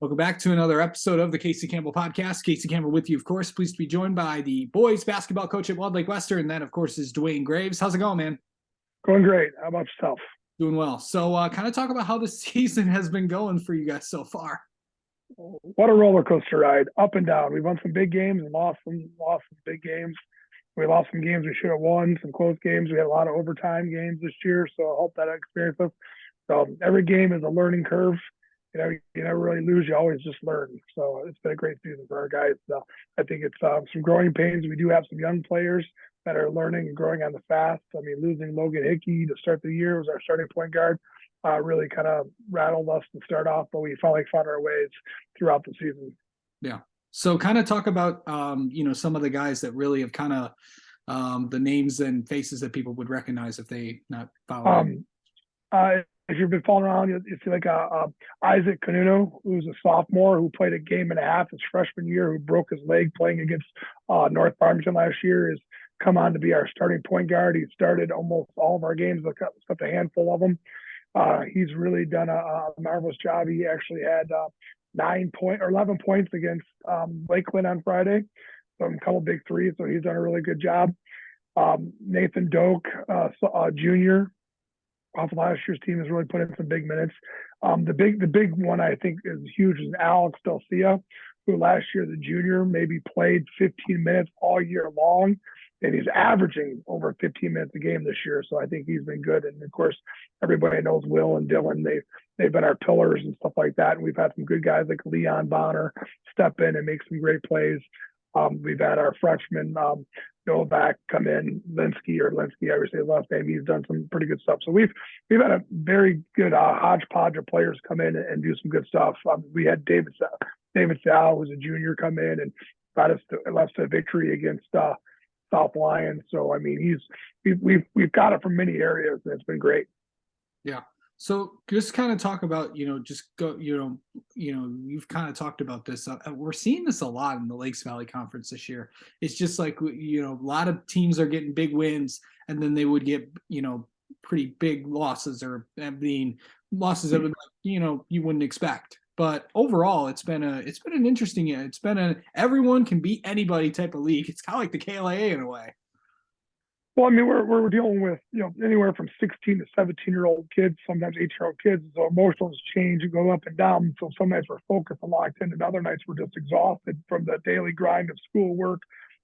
Welcome back to another episode of the Casey Campbell Podcast. Casey Campbell with you, of course. Pleased to be joined by the boys basketball coach at Walled Lake Western. And that, of course, is Duane Graves. How's it going, man? Going great. How about yourself? Doing well. So kind of talk about how the season has been going for you guys so far. What a roller coaster ride, up and down. We won some big games and lost some big games. We lost some games we should have won, some close games. We had a lot of overtime games this year, so I hope that experience us. So every game is a learning curve. You never really lose. You always just learn. So it's been a great season for our guys. I think it's some growing pains. We do have some young players that are learning and growing on the fast. I mean, losing Logan Hickey to start the year was our starting point guard. Really kind of rattled us to start off, but we finally found our ways throughout the season. Yeah. So kind of talk about, some of the guys that really have kind of the names and faces that people would recognize if they not follow. If you've been following around, you see like Isaac Canuno, who's a sophomore who played a game and a half his freshman year, who broke his leg playing against North Farmington last year, has come on to be our starting point guard. He started almost all of our games, except a handful of them. He's really done a marvelous job. He actually had 11 points against Lakeland on Friday, so a couple big threes. So he's done a really good job. Nathan Doak, junior, off of last year's team, has really put in some big minutes. The big one I think is huge is Alex Delcia, who last year, the junior, maybe played 15 minutes all year long, and he's averaging over 15 minutes a game this year. So I think he's been good. And of course, everybody knows Will and Dylan. They've been our pillars and stuff like that. And we've had some good guys like Leon Bonner step in and make some great plays. We've had our freshman Novak come in, Linsky, I always say his last name. He's done some pretty good stuff. So we've had a very good hodgepodge of players come in and do some good stuff. We had David Sal, who's a junior, come in and led us to victory against South Lions. So I mean, we've got it from many areas, and it's been great. Yeah. So just kind of talk about, you've kind of talked about this. We're seeing this a lot in the Lakes Valley Conference this year. It's just like, a lot of teams are getting big wins, and then they would get, pretty big losses, or losses that would, you wouldn't expect. But overall, it's been an interesting, everyone can beat anybody type of league. It's kind of like the KLAA in a way. Well, I mean, we're dealing with, anywhere from 16 to 17-year-old kids, sometimes 8-year-old kids. So emotions change and go up and down. So some nights we're focused and locked in, and other nights we're just exhausted from the daily grind of schoolwork,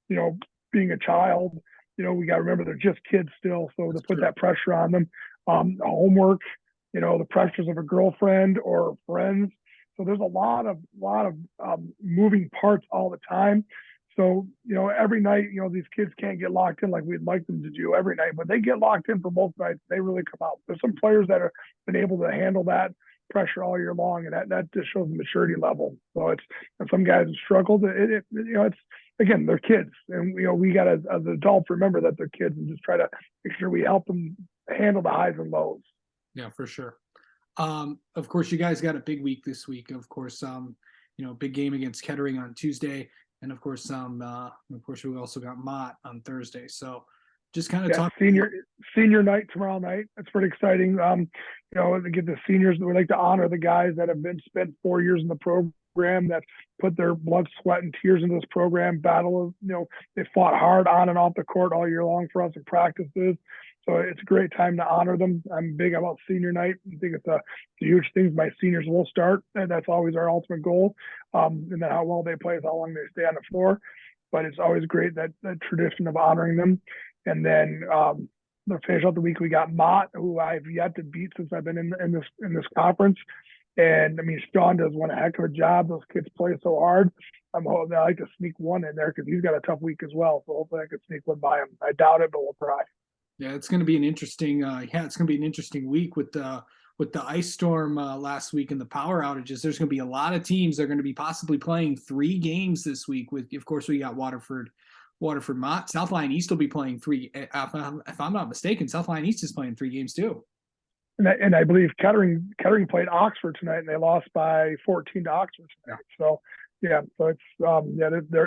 being a child. We got to remember they're just kids still. So to put that pressure on them, homework, the pressures of a girlfriend or friends. So there's a lot of moving parts all the time. So, every night, these kids can't get locked in like we'd like them to do every night, but they get locked in for both nights. They really come out. There's some players that have been able to handle that pressure all year long, and that just shows the maturity level. So and some guys have struggled. It's, again, they're kids, and, we got as adults remember that they're kids and just try to make sure we help them handle the highs and lows. Yeah, for sure. Of course, you guys got a big week this week. Of course, big game against Kettering on Tuesday. And of course, we also got Mott on Thursday. So just kind of talk. Senior night tomorrow night. That's pretty exciting. To get the seniors, we like to honor the guys that have spent 4 years in the program, that put their blood, sweat, and tears into this program. They fought hard on and off the court all year long for us in practices. So it's a great time to honor them. I'm big about senior night. I think it's a huge thing. My seniors will start, and that's always our ultimate goal. And then how well they play is how long they stay on the floor. But it's always great, that tradition of honoring them. And then to finish out the week, we got Mott, who I've yet to beat since I've been in this conference. And I mean, Sean does one heck of a job. Those kids play so hard. I like to sneak one in there because he's got a tough week as well. So hopefully I can sneak one by him. I doubt it, but we'll try. Yeah, it's going to be an interesting. Week with the ice storm last week and the power outages. There's going to be a lot of teams that are going to be possibly playing 3 games this week. Of course, we got Waterford, Mott. South Lyon East will be playing 3. If I'm not mistaken, South Lyon East is playing 3 games too. And I believe Kettering played Oxford tonight, and they lost by 14 to Oxford tonight. Yeah. So it's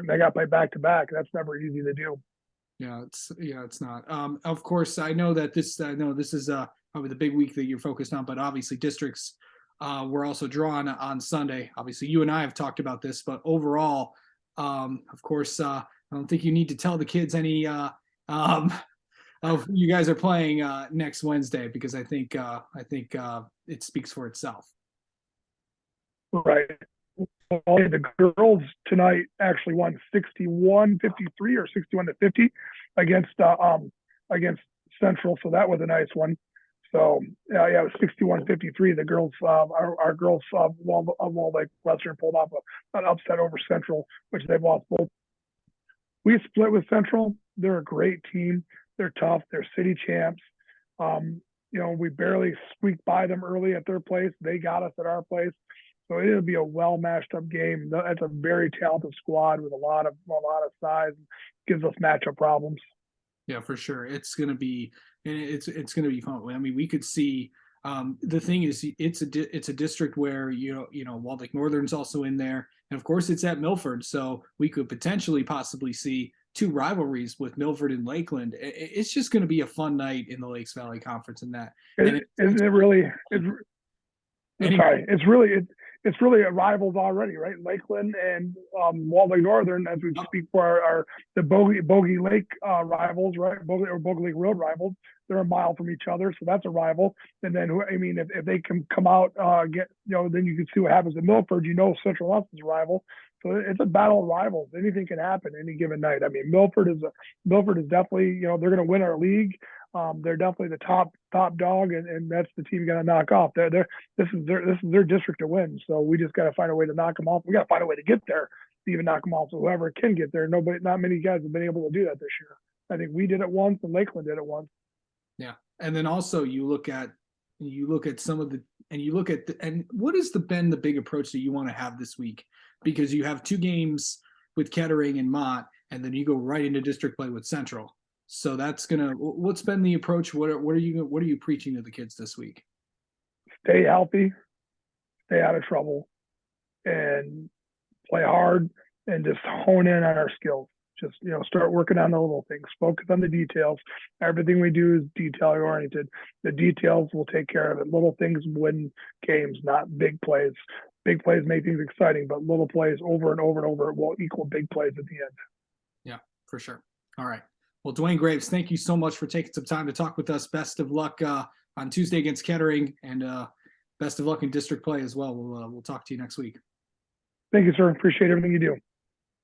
they got by back-to-back. That's never easy to do. Yeah, it's not. Of course, I know this is probably the big week that you're focused on, but obviously districts we're also drawing on Sunday. Obviously, you and I have talked about this, but overall, of course, I don't think you need to tell the kids any um, of who you guys are playing next Wednesday, because I think it speaks for itself. Right. Well, the girls tonight actually won 61-53 or 61-50 against Central, so that was a nice one. So yeah, it was 61-53. The girls, our girls, Wall Lake Western pulled off an upset over Central, which they've lost both. We split with Central. They're a great team. They're tough. They're city champs. We barely squeaked by them early at their place. They got us at our place. So it'll be a well matched up game. That's a very talented squad with a lot of size. Gives us matchup problems. Yeah, for sure. It's gonna be, and it's gonna be fun. I mean, we could see. The thing is, it's a district where Waldeck Northern's also in there, and of course it's at Milford, so we could potentially possibly see two rivalries with Milford and Lakeland. It's just going to be a fun night in the Lakes Valley Conference, in that. And Isn't it really? Sorry, it's really a rivals already, right? Lakeland and Wall Lake Northern, as we speak for the Bogey Lake rivals, right? Bogey Lake Road rivals. They're a mile from each other, so that's a rival. And then, I mean, if they can come out, then you can see what happens at Milford. Central West is a rival, so it's a battle of rivals. Anything can happen any given night. I mean, Milford is definitely, they're going to win our league. They're definitely the top dog, and that's the team you got to knock off. This is their district to win. So we just got to find a way to knock them off. We got to find a way to get there to even knock them off. So whoever can get there, not many guys have been able to do that this year. I think we did it once, and Lakeland did it once. Yeah, and then also you look at some of the, and you look at and what has been the big approach that you want to have this week, because you have two games with Kettering and Mott, and then you go right into district play with Central. So what's been the approach? What are you preaching to the kids this week? Stay healthy, stay out of trouble, and play hard, and just hone in on our skills. Just start working on the little things. Focus on the details. Everything we do is detail oriented. The details will take care of it. Little things win games, not big plays. Big plays make things exciting, but little plays over and over and over will equal big plays at the end. Yeah, for sure. All right. Well, Duane Graves, thank you so much for taking some time to talk with us. Best of luck on Tuesday against Kettering, and best of luck in district play as well. We'll talk to you next week. Thank you, sir. Appreciate everything you do.